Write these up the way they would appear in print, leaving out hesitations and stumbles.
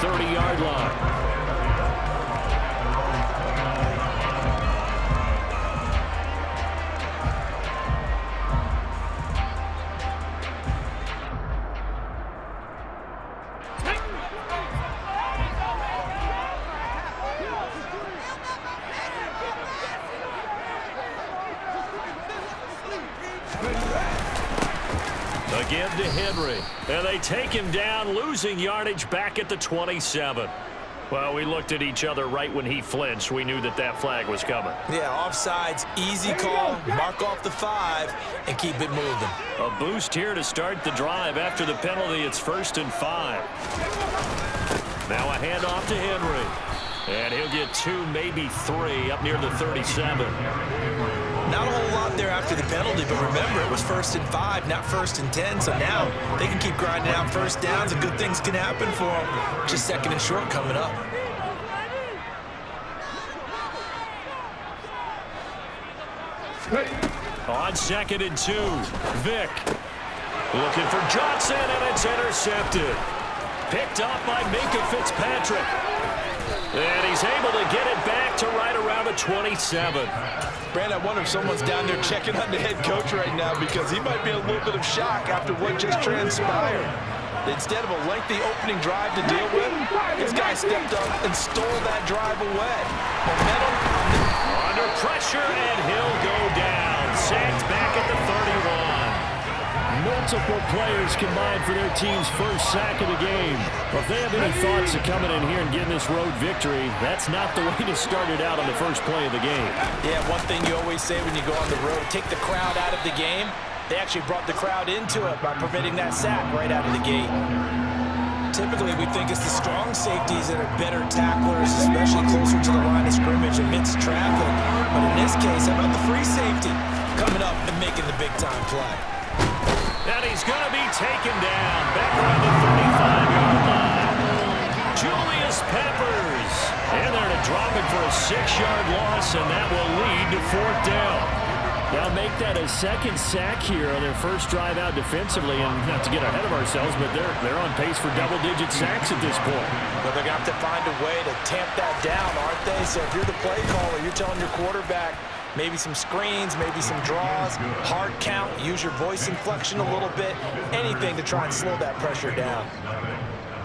30-yard line. Again to Henry. And they take him down, losing yardage back at the 27. Well, we looked at each other right when he flinched. We knew that that flag was coming. Yeah, offsides, easy call. Mark off the 5 and keep it moving. A boost here to start the drive. After the penalty, it's 1st and 5. Now a handoff to Henry. And he'll get 2, maybe 3 up near the 37. Not a whole lot there after the penalty, but remember, it was 1st and 5, not 1st and 10, so now they can keep grinding out first downs and good things can happen for them. Just 2nd and short coming up. On 2nd and 2, Vick looking for Johnson, and it's intercepted. Picked off by Minka Fitzpatrick. And he's able to get it back to right around the 27. Brand, I wonder if someone's down there checking on the head coach right now because he might be in a little bit of shock after what just transpired. Instead of a lengthy opening drive to deal with, this guy stepped up and stole that drive away. Momentum under pressure, and he'll go down. Sacked back at the 31. Multiple players combined for their team's first sack of the game. Well, if they have any thoughts of coming in here and getting this road victory, that's not the way to start it out on the first play of the game. Yeah, one thing you always say when you go on the road, take the crowd out of the game. They actually brought the crowd into it by permitting that sack right out of the gate. Typically, we think it's the strong safeties that are better tacklers, especially closer to the line of scrimmage amidst traffic. But in this case, how about the free safety coming up and making the big-time play? And he's going to be taken down back around the 35-yard line. Julius Peppers. And they're to drop it for a 6-yard loss, and that will lead to 4th down. Now make that a 2nd sack here on their first drive out defensively, and not to get ahead of ourselves, but they're on pace for double-digit sacks at this point. But they're going to have to find a way to tamp that down, aren't they? So if you're the play caller, you're telling your quarterback, maybe some screens, maybe some draws, hard count, use your voice inflection a little bit, anything to try and slow that pressure down.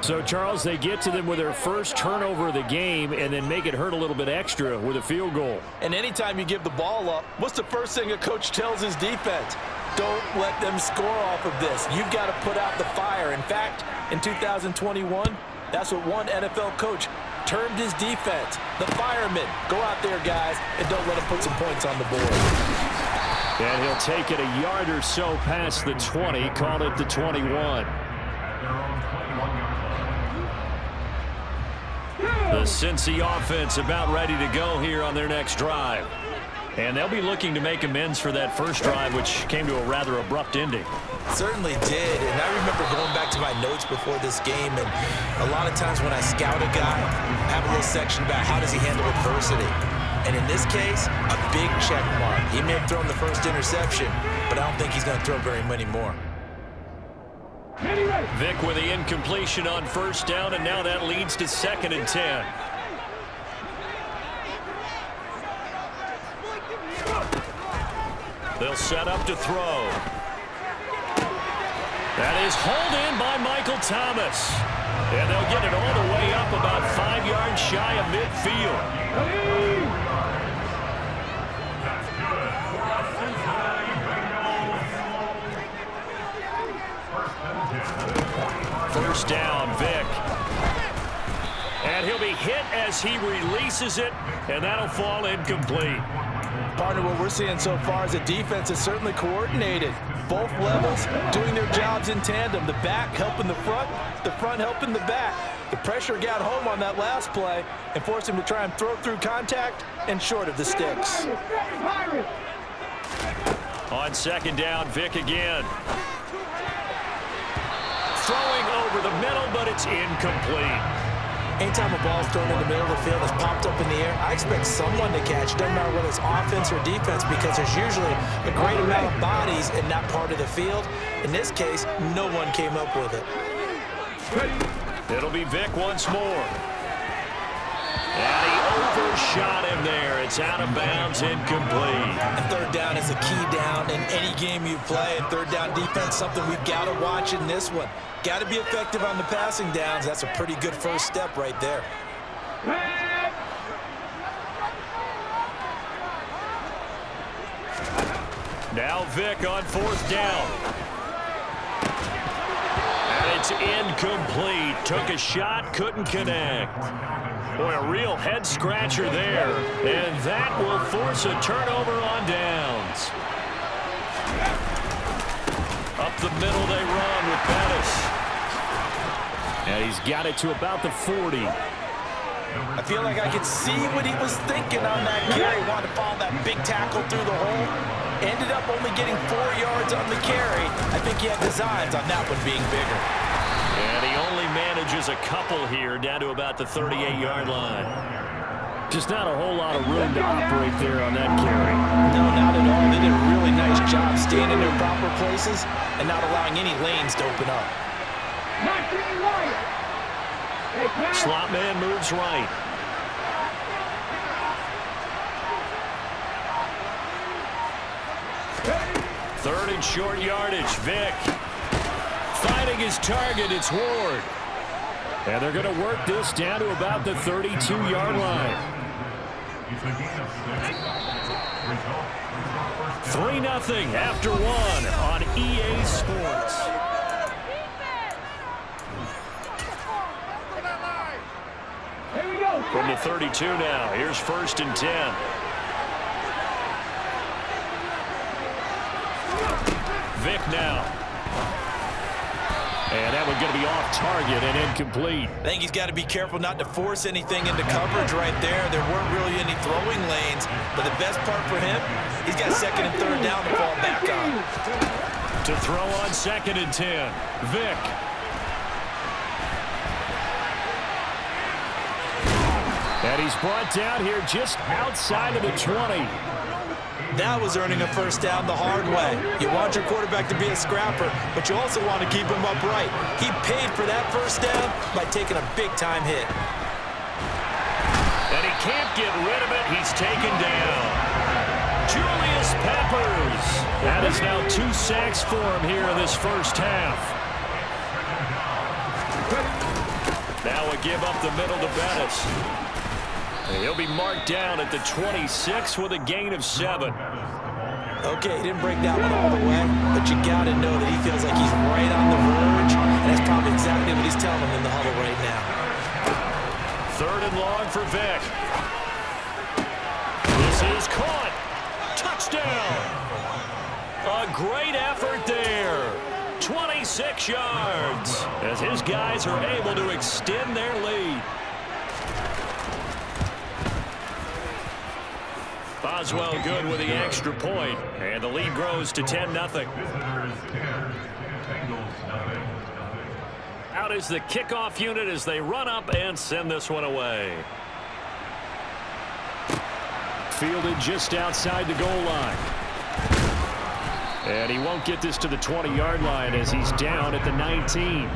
So, Charles, they get to them with their first turnover of the game and then make it hurt a little bit extra with a field goal. And anytime you give the ball up, what's the first thing a coach tells his defense? Don't let them score off of this. You've got to put out the fire. In fact, in 2021, that's what one NFL coach termed his defense, the firemen. Go out there, guys, and don't let them put some points on the board. And he'll take it a yard or so past the 20, call it the 21. The Cincy offense about ready to go here on their next drive. And they'll be looking to make amends for that first drive, which came to a rather abrupt ending. Certainly did, and I remember going back to my notes before this game, and a lot of times when I scout a guy, I have a little section about how does he handle adversity. And in this case, a big check mark. He may have thrown the first interception, but I don't think he's going to throw very many more. Vick with the incompletion on first down, and now that leads to 2nd and 10. They'll set up to throw. That is hauled in by Michael Thomas. And they'll get it all the way up about 5 yards shy of midfield. First down, Vick. And he'll be hit as he releases it, and that'll fall incomplete. Partner, what we're seeing so far is the defense is certainly coordinated. Both levels doing their jobs in tandem. The back helping the front helping the back. The pressure got home on that last play and forced him to try and throw through contact and short of the sticks. On 2nd down, Vick again. Throwing over the middle, but it's incomplete. Anytime a ball is thrown in the middle of the field, it's popped up in the air, I expect someone to catch. Doesn't matter whether it's offense or defense, because there's usually a great amount of bodies in that part of the field. In this case, no one came up with it. It'll be Vic once more. And he overshot him there. It's out of bounds, incomplete. And third down is a key down in any game you play. And third down defense, something we've got to watch in this one. Got to be effective on the passing downs. That's a pretty good first step right there. Now Vic on fourth down. And it's incomplete. Took a shot, couldn't connect. Boy, a real head-scratcher there. And that will force a turnover on downs. Up the middle they run with Bettis. And he's got it to about the 40. I feel like I could see what he was thinking on that carry. Wanted to follow that big tackle through the hole. Ended up only getting 4 yards on the carry. I think he had designs on that one being bigger. And he only manages a couple here down to about the 38-yard line. Just not a whole lot of room to operate there on that carry. No, not at all. They did a really nice job staying in their proper places and not allowing any lanes to open up. Slot man moves right. Third and short yardage. Vic finding his target. It's Ward. And they're going to work this down to about the 32-yard line. 3-0 after one on EA Sports. From the 32 now. Here's 1st and 10. Vic now. And that one's going to be off target and incomplete. I think he's got to be careful not to force anything into coverage right there. There weren't really any throwing lanes. But the best part for him, he's got 2nd and 3rd down to fall back on. To throw on 2nd and 10. Vic. And he's brought down here just outside of the 20. That was earning a first down the hard way. You want your quarterback to be a scrapper, but you also want to keep him upright. He paid for that first down by taking a big-time hit. And he can't get rid of it. He's taken down. Julius Peppers. That is now 2 sacks for him here in this first half. Now a give up the middle to Bettis. He'll be marked down at the 26 with a gain of 7. Okay, he didn't break that one all the way, but you got to know that he feels like he's right on the verge, and that's probably exactly what he's telling him in the huddle right now. 3rd and long for Vic. This is caught. Touchdown. A great effort there. 26 yards as his guys are able to extend their lead. Boswell good with the extra point, and the lead grows to 10-0. Out is the kickoff unit as they run up and send this one away. Fielded just outside the goal line. And he won't get this to the 20-yard line as he's down at the 19.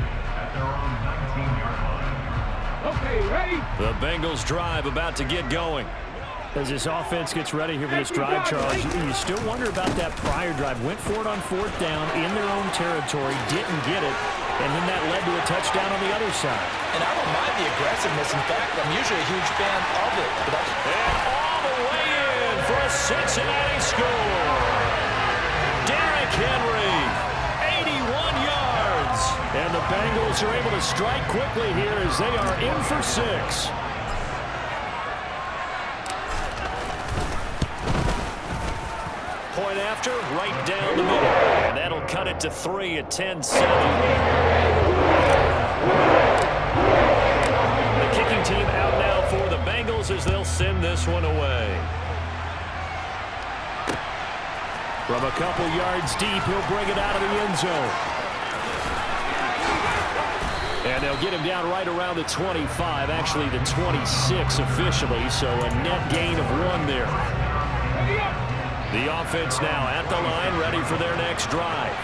Okay, ready? The Bengals drive about to get going. As this offense gets ready here for this drive, Charles, you still wonder about that prior drive. Went for it on 4th down in their own territory, didn't get it, and then that led to a touchdown on the other side. And I don't mind the aggressiveness. In fact, I'm usually a huge fan of it. And all the way in for a Cincinnati score. Derrick Henry, 81 yards. And the Bengals are able to strike quickly here as they are in for 6. Point after, right down the middle. And that'll cut it to 3 at 10-7. The kicking team out now for the Bengals as they'll send this one away. From a couple yards deep, he'll bring it out of the end zone. And they'll get him down right around the 25, actually the 26 officially, so a net gain of 1 there. The offense now at the line, ready for their next drive.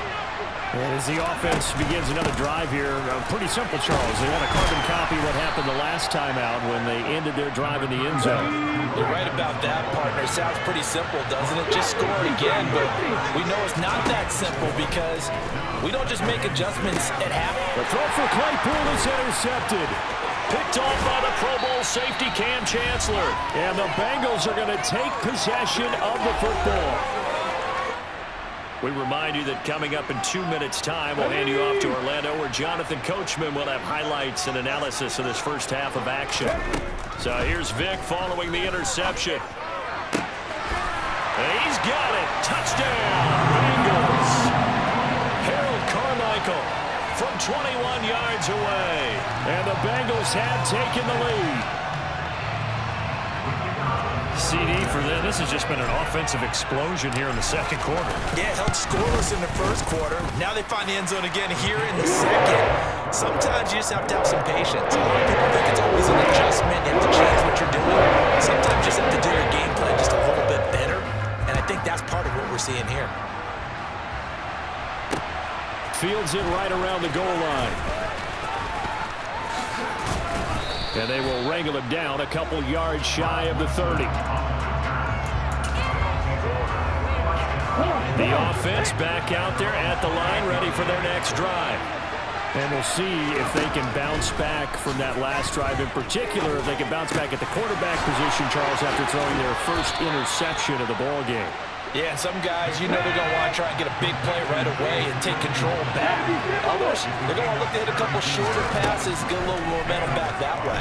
And as the offense begins another drive here, pretty simple, Charles. They want to carbon copy what happened the last time out when they ended their drive in the end zone. You're right about that, partner. Sounds pretty simple, doesn't it? Just score again, but we know it's not that simple because we don't just make adjustments at half. The throw for Claypool is intercepted. Picked off by the Pro Bowl safety Cam Chancellor. And the Bengals are going to take possession of the football. We remind you that coming up in 2 minutes' time, we'll hand you off to Orlando, where Jonathan Coachman will have highlights and analysis of this first half of action. So here's Vic following the interception. And he's got it. Touchdown, Bengals. Harold Carmichael from 21 yards away. And the Bengals have taken the lead. CD for them. This has just been an offensive explosion here in the second quarter. Yeah, held scoreless in the first quarter. Now they find the end zone again here in the second. Sometimes you just have to have some patience. A lot of people think it's always an adjustment. You have to change what you're doing. Sometimes you just have to do your game plan just a little bit better. And I think that's part of what we're seeing here. Fields it right around the goal line. And they will wrangle it down a couple yards shy of the 30. The offense back out there at the line, ready for their next drive. And we'll see if they can bounce back from that last drive, in particular, if they can bounce back at the quarterback position, Charles, after throwing their first interception of the ball game. Yeah, and some guys, you know they're going to want to try and get a big play right away and take control back. Others, they're going to look to hit a couple shorter passes, get a little momentum back that way.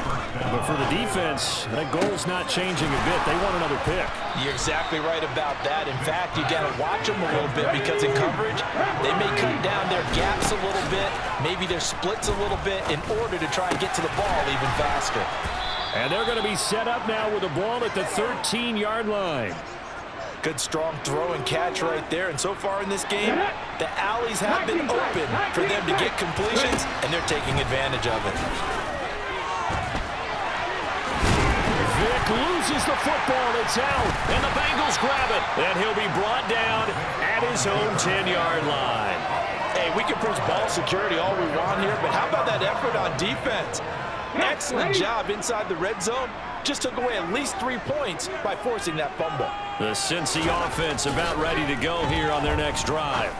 But for the defense, that goal's not changing a bit. They want another pick. You're exactly right about that. In fact, you got to watch them a little bit because in coverage, they may cut down their gaps a little bit, maybe their splits a little bit in order to try and get to the ball even faster. And they're going to be set up now with the ball at the 13-yard line. Good strong throw and catch right there. And so far in this game, the alleys have been open for them to get completions, and they're taking advantage of it. Vic loses the football. It's out, and the Bengals grab it. And he'll be brought down at his own 10-yard line. Hey, we can preach ball security all we want here, but how about that effort on defense? Excellent job inside the red zone. Just took away at least 3 points by forcing that fumble. The Cincy offense about ready to go here on their next drive.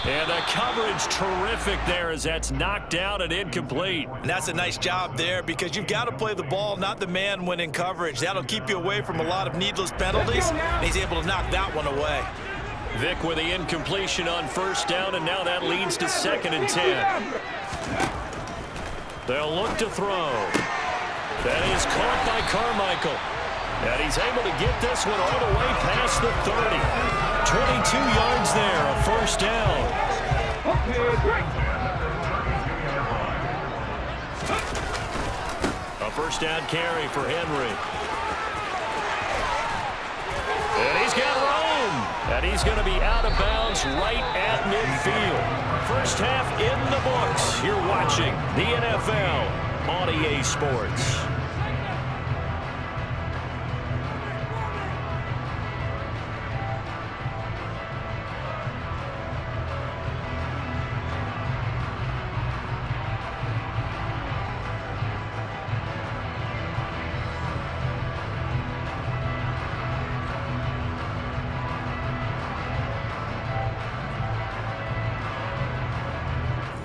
And the coverage terrific there as that's knocked out and incomplete. And that's a nice job there because you've got to play the ball, not the man when in coverage. That'll keep you away from a lot of needless penalties. And he's able to knock that one away. Vic with the incompletion on first down, and now that leads to 2nd and 10. They'll look to throw. That is caught by Carmichael. And he's able to get this one all the way past the 30. 22 yards there, a first down. A first down carry for Henry. And he's got room. And he's going to be out of bounds right at midfield. First half in the books. You're watching the NFL on EA Sports.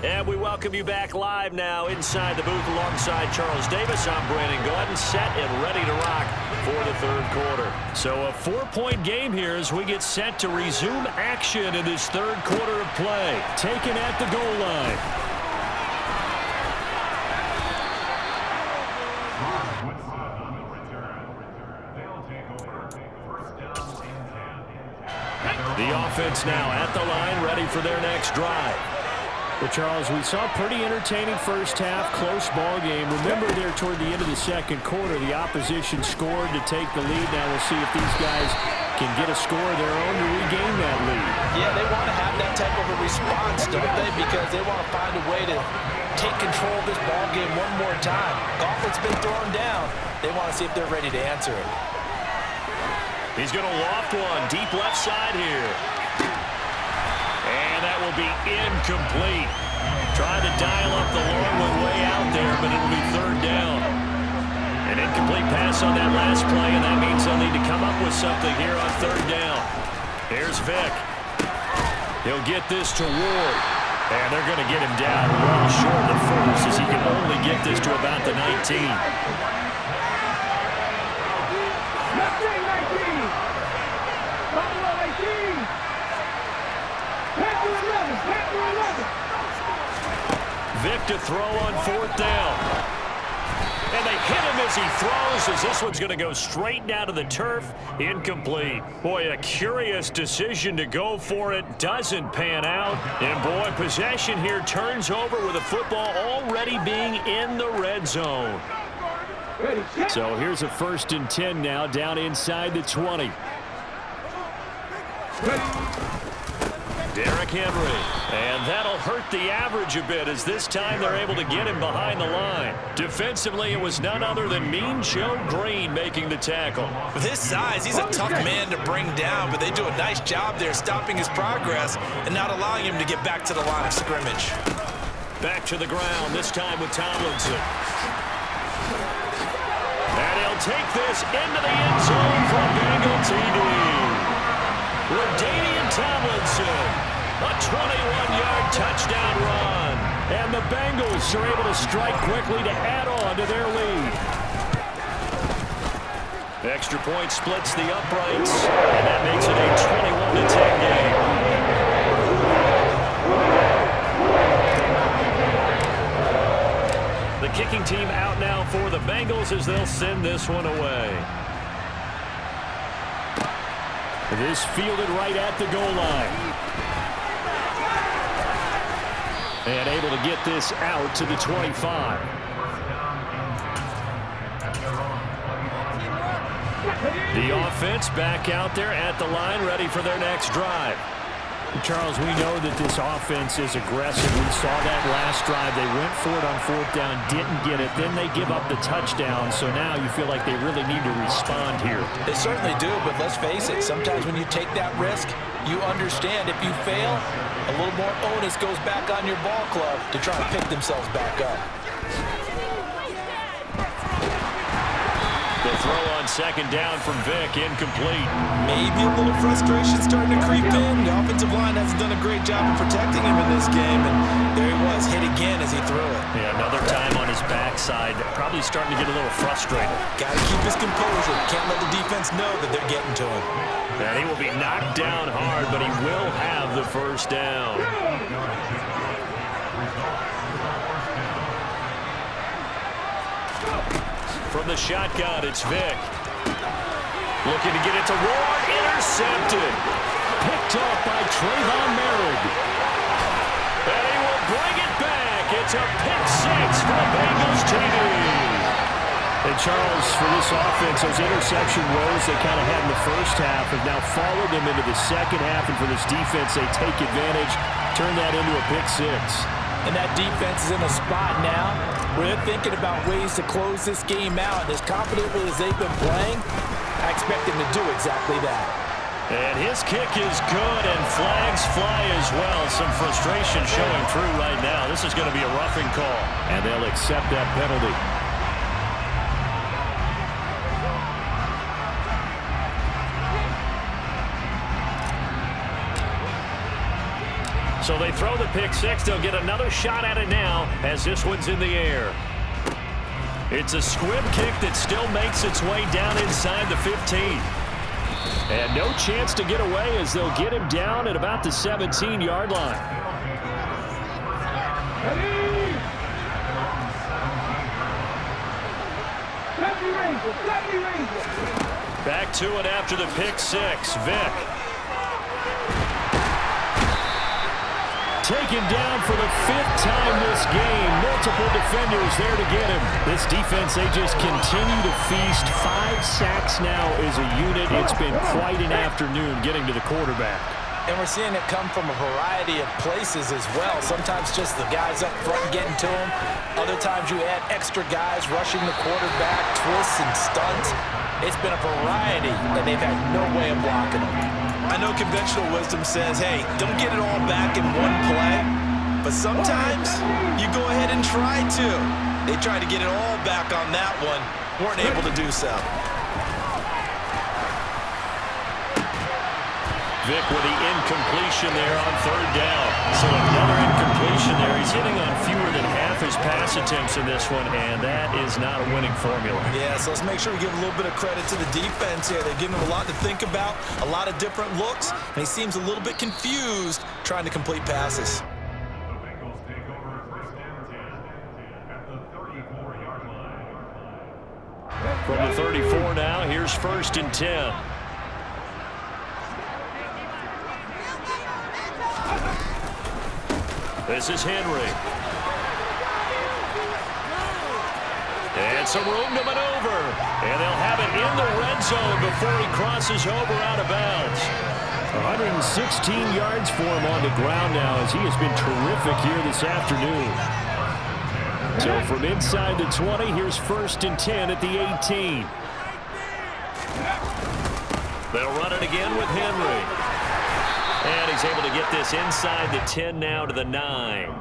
And we welcome you back live now inside the booth alongside Charles Davis. I'm Brandon Gaudin, set and ready to rock for the third quarter. So a 4-point game here as we get set to resume action in this third quarter of play. Taken at the goal line. The offense now at the line, ready for their next drive. Well, Charles, we saw a pretty entertaining first half, close ball game. Remember there toward the end of the second quarter, the opposition scored to take the lead. Now we'll see if these guys can get a score of their own to regain that lead. Yeah, they want to have that type of a response, don't they? Because they want to find a way to take control of this ball game one more time. Gauntlet's been thrown down. They want to see if they're ready to answer it. He's going to loft one deep left side here. And that will be incomplete. Trying to dial up the long one way out there, but it'll be third down. An incomplete pass on that last play, and that means they'll need to come up with something here on third down. Here's Vick. He'll get this to Ward. And they're going to get him down well short of the first, as he can only get this to about the 19. 19. Buffalo 18. Panther 11. Panther 11. Vick to throw on fourth down. And they hit him as he throws, as this one's going to go straight down to the turf. Incomplete. Boy, a curious decision to go for it. Doesn't pan out. And, boy, possession here turns over with the football already being in the red zone. So here's a 1st and 10 now, down inside the 20. Derrick Henry. And that'll hurt the average a bit, as this time they're able to get him behind the line. Defensively, it was none other than Mean Joe Green making the tackle. With his size, he's a tough man to bring down, but they do a nice job there stopping his progress and not allowing him to get back to the line of scrimmage. Back to the ground, this time with Tomlinson. And he'll take this into the end zone for a Bengal TD. LaDainian Tomlinson. A 21-yard touchdown run. And the Bengals are able to strike quickly to add on to their lead. Extra point splits the uprights, and that makes it a 21-10 game. The kicking team out now for the Bengals as they'll send this one away. This fielded right at the goal line. And able to get this out to the 25. The offense back out there at the line, ready for their next drive. Charles, we know that this offense is aggressive. We saw that last drive. They went for it on fourth down, didn't get it. Then they give up the touchdown. So now you feel like they really need to respond here. They certainly do, but let's face it. Sometimes when you take that risk, you understand if you fail, a little more onus goes back on your ball club to try to pick themselves back up. The throw on second down from Vick, incomplete. Maybe a little frustration starting to creep in. The offensive line hasn't done a great job of protecting him in this game, and there he was, hit again as he threw it. Yeah, another time on his backside, probably starting to get a little frustrated. Got to keep his composure. Can't let the defense know that they're getting to him. And he will be knocked down hard, but he will have the first down. From the shotgun, it's Vick. Looking to get it to Ward. Intercepted. Picked off by Trayvon Merritt. And he will bring it back. It's a pick six for the Bengals TD. And Charles, for this offense, those interception woes they kind of had in the first half have now followed them into the second half. And for this defense, they take advantage, turn that into a pick six. And that defense is in a spot now where they're thinking about ways to close this game out. And as confidently as they've been playing, I expect them to do exactly that. And his kick is good, and flags fly as well. Some frustration showing through right now. This is going to be a roughing call. And they'll accept that penalty. So they throw the pick six. They'll get another shot at it now as this one's in the air. It's a squib kick that still makes its way down inside the 15. And no chance to get away as they'll get him down at about the 17-yard line. Back to it after the pick six. Vick. Taken down for the fifth time this game. Multiple defenders there to get him. This defense, they just continue to feast. 5 sacks now as a unit. It's been quite an afternoon getting to the quarterback. And we're seeing it come from a variety of places as well. Sometimes just the guys up front getting to him. Other times you add extra guys rushing the quarterback, twists and stunts. It's been a variety, and they've had no way of blocking him. I know conventional wisdom says, hey, don't get it all back in one play. But sometimes you go ahead and try to. They tried to get it all back on that one. Weren't able to do so. Vic with the incompletion there on third down. So another incompletion there. He's hitting on fewer than half his pass attempts in this one, and that is not a winning formula. Yeah, so let's make sure we give a little bit of credit to the defense here. They're giving him a lot to think about, a lot of different looks, and he seems a little bit confused trying to complete passes. From the 34 now, here's 1st and 10. This is Henry. And some room to maneuver. And they'll have it in the red zone before he crosses over out of bounds. 116 yards for him on the ground now as he has been terrific here this afternoon. So from inside the 20, here's 1st and 10 at the 18. They'll run it again with Henry. And he's able to get this inside the 10 now to the 9.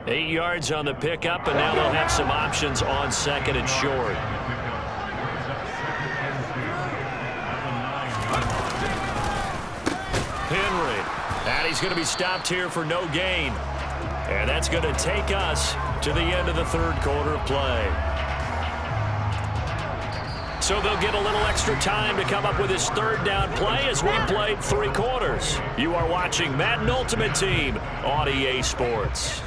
8 yards on the pickup, and now they'll have some options on 2nd and short. Henry. And he's going to be stopped here for no gain. And that's going to take us to the end of the 3rd quarter of play. So they'll get a little extra time to come up with his 3rd down play as we played 3 quarters. You are watching Madden Ultimate Team on EA Sports.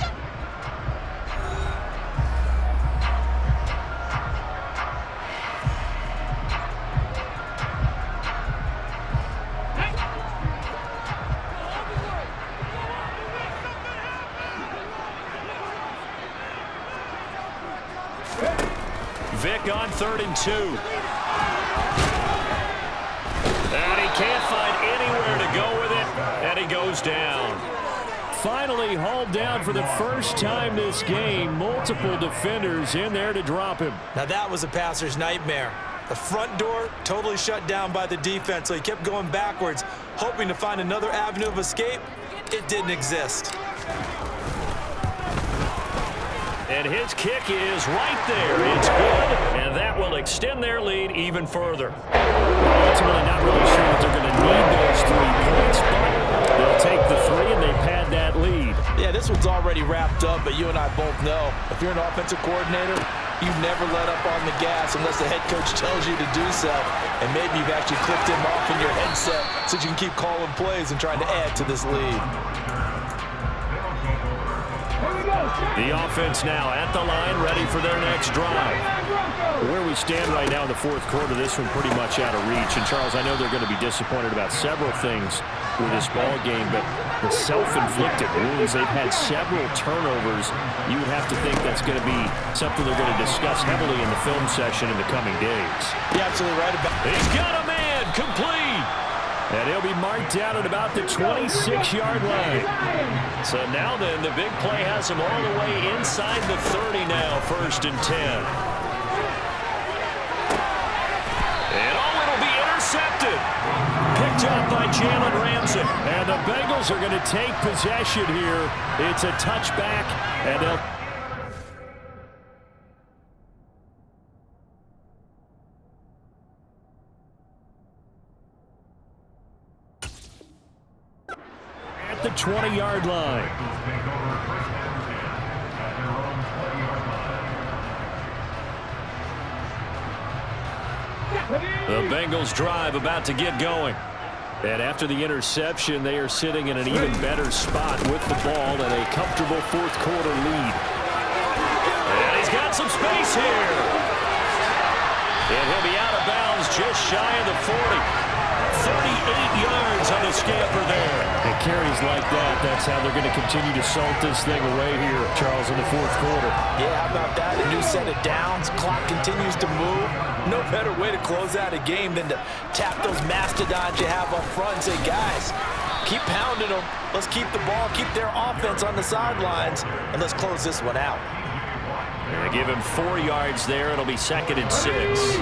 Vic on 3rd and 2. And he can't find anywhere to go with it, and he goes down. Finally hauled down for the first time this game. Multiple defenders in there to drop him. Now that was a passer's nightmare. The front door totally shut down by the defense, so he kept going backwards, hoping to find another avenue of escape. It didn't exist. And his kick is right there. It's good, and that will extend their lead even further. Ultimately, not really sure that they're going to need those 3 points, but they'll take the 3, and they pad that lead. Yeah, this one's already wrapped up, but you and I both know if you're an offensive coordinator, you never let up on the gas unless the head coach tells you to do so. And maybe you've actually clicked him off in your headset so you can keep calling plays and trying to add to this lead. The offense now at the line, ready for their next drive. Where we stand right now in the 4th quarter, this one pretty much out of reach. And, Charles, I know they're going to be disappointed about several things with this ball game, but the self-inflicted wounds, they've had several turnovers. You would have to think that's going to be something they're going to discuss heavily in the film session in the coming days. You're absolutely right about it. He's got a man, complete. And he'll be marked down at about the 26-yard line. So now then, the big play has him all the way inside the 30 now, 1st and 10. And it'll be intercepted. Picked up by Jalen Ramsey. And the Bengals are going to take possession here. It's a touchback, and they'll... the 20-yard line. The Bengals drive about to get going. And after the interception, they are sitting in an even better spot with the ball and a comfortable 4th quarter lead. And he's got some space here. And he'll be out of bounds just shy of the 40. 38 yards on the scamper there. And carries like that, that's how they're going to continue to salt this thing away here, Charles, in the 4th quarter. Yeah, how about that? A new set of downs. Clock continues to move. No better way to close out a game than to tap those mastodons you have up front and say, guys, keep pounding them. Let's keep the ball, keep their offense on the sidelines, and let's close this one out. And give him 4 yards there. It'll be 2nd and 6.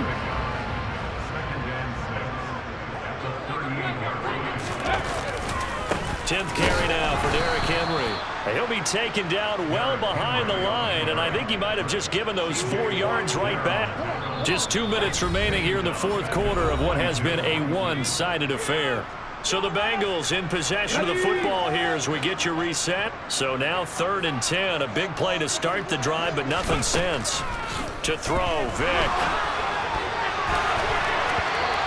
10th carry now for Derrick Henry. He'll be taken down well behind the line, and I think he might have just given those 4 yards right back. Just 2 minutes remaining here in the fourth quarter of what has been a one-sided affair. So the Bengals in possession of the football here as we get you reset. So now 3rd and 10. A big play to start the drive, but nothing since. To throw, Vick.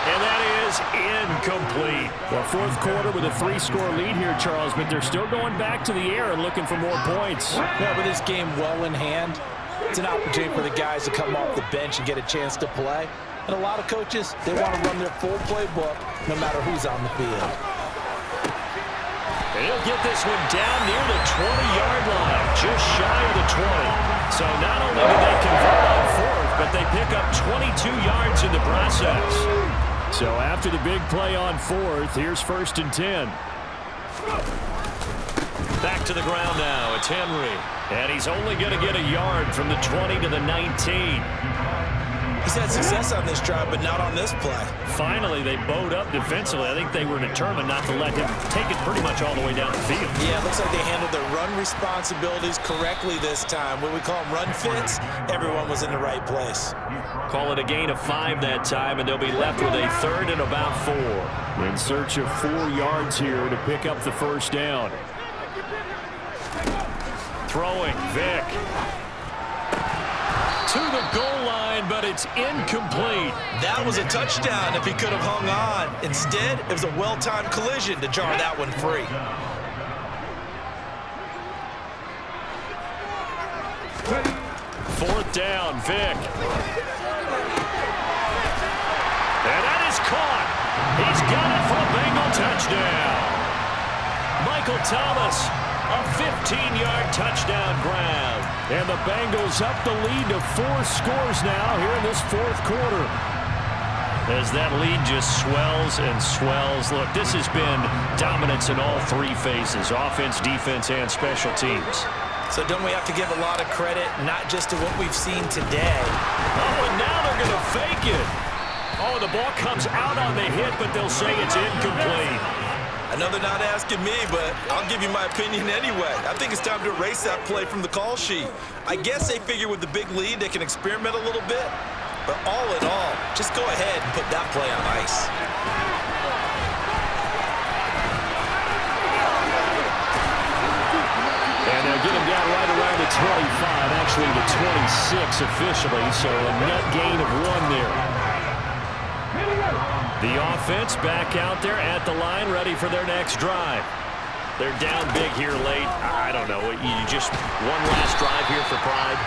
And that is incomplete. Well, fourth quarter with a 3-score lead here, Charles, but they're still going back to the air and looking for more points. Yeah, with this game well in hand, it's an opportunity for the guys to come off the bench and get a chance to play. And a lot of coaches, they want to run their full playbook no matter who's on the field. And he'll get this one down near the 20-yard line, just shy of the 20. So not only do they convert on 4th, but they pick up 22 yards in the process. So after the big play on 4th, here's 1st and 10. Back to the ground now. It's Henry. And he's only going to get a yard from the 20 to the 19. He's had success on this drive, but not on this play. Finally, they bowed up defensively. I think they were determined not to let him take it pretty much all the way down the field. Yeah, it looks like they handled their run responsibilities correctly this time. When we call them run fits, everyone was in the right place. Call it a gain of 5 that time, and they'll be left with a 3rd and about 4. In search of 4 yards here to pick up the first down. Throwing, Vick. To the goal line, but it's incomplete. That was a touchdown if he could have hung on. Instead, it was a well-timed collision to jar that one free. 4th down, Vick. And that is caught. He's got it for a Bengal touchdown. Michael Thomas, a 15-yard touchdown grab. And the Bengals up the lead to 4 scores now here in this fourth quarter. As that lead just swells and swells. Look, this has been dominance in all 3 phases, offense, defense, and special teams. So don't we have to give a lot of credit, not just to what we've seen today. Oh, and now they're going to fake it. Oh, the ball comes out on the hit, but they'll say it's incomplete. I know they're not asking me, but I'll give you my opinion anyway. I think it's time to erase that play from the call sheet. I guess they figure with the big lead they can experiment a little bit. But all in all, just go ahead and put that play on ice. And they'll get him down right around the 25, actually the 26 officially, so a net gain of 1 there. The offense back out there at the line, ready for their next drive. They're down big here late. I don't know. You just one last drive here for pride.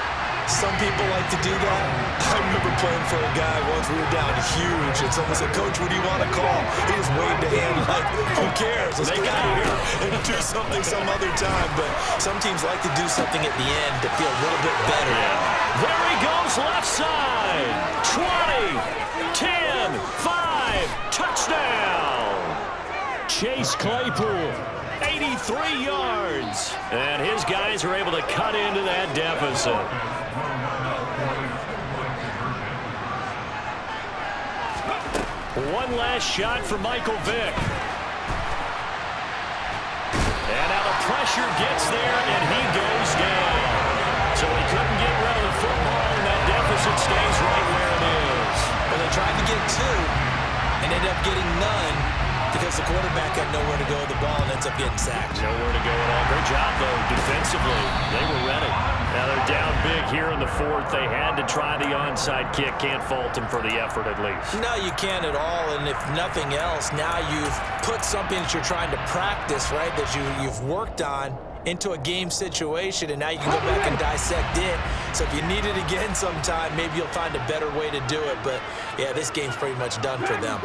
Some people like to do that. I remember playing for a guy once. We were down huge, and someone said, "Coach, what do you want to call?" He just waved a hand like, "Who cares? Let's get out of here and do something some other time." But some teams like to do something at the end to feel a little bit better. Yeah. There he goes, left side. 20, 10, 5, touchdown. Chase Claypool, 83 yards. And his guys are able to cut into that deficit. One last shot for Michael Vick. And now the pressure gets there, and he goes down. So he couldn't get rid of the football, and that deficit stays right where it is. Well, they tried to get 2 and ended up getting none because the quarterback had nowhere to go with the ball and ends up getting sacked. Nowhere to go at all. Great job, though, defensively. They were ready. Now they're down big here in the 4th. They had to try the onside kick. Can't fault them for the effort, at least. No, you can't at all, and if nothing else, now you've put something that you're trying to practice, right, that you've worked on into a game situation, and now you can go back and dissect it. So if you need it again sometime, maybe you'll find a better way to do it. But, yeah, this game's pretty much done for them.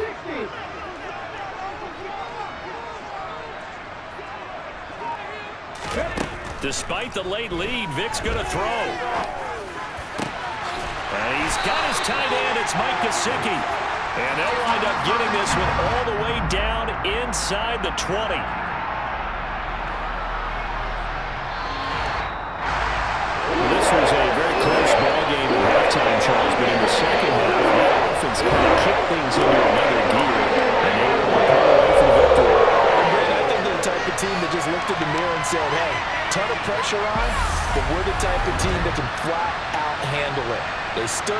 Despite the late lead, Vick's going to throw. And he's got his tight end. It's Mike Gesicki. And they'll wind up getting this one all the way down inside the 20. This was a very close ball game at halftime, Charles, but in the second half, the offense kind of kicked things into another gear, and they were able to pull away for the victory. I think they're the type of team that players looked in the mirror and said, hey, ton of pressure on, but we're the type of team that can flat out handle it. They stood